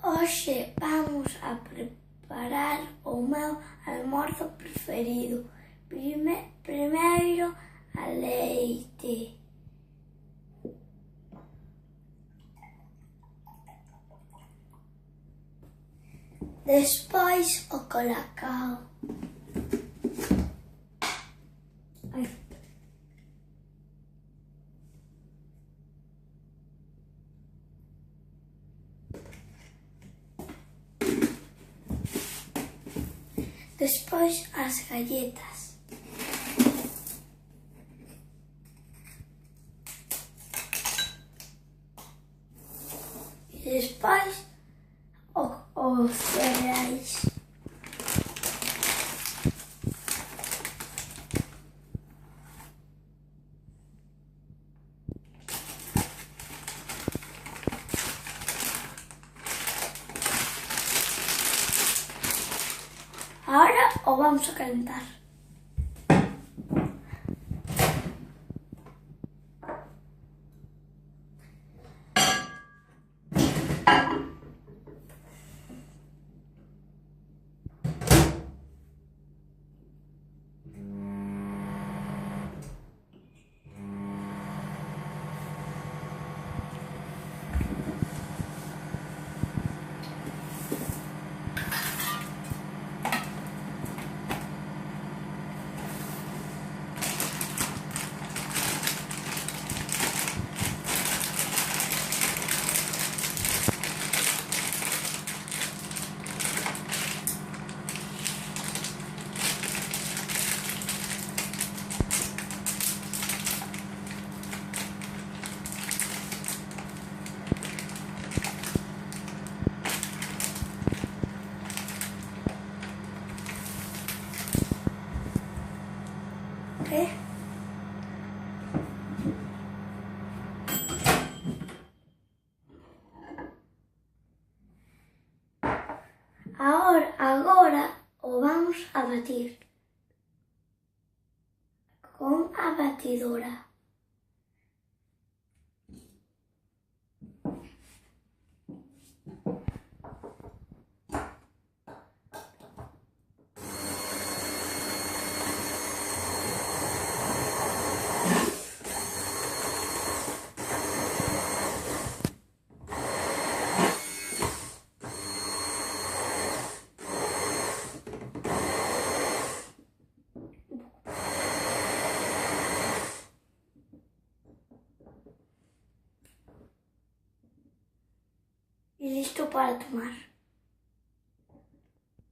Hoxe vamos a preparar o meu almorzo preferido. Primeiro a leite. Despois o colacao. Despois as galletas. E despois os cereais. Ahora o vamos a calentar. Agora o vamos a batir con a batidora. Y listo para tomar.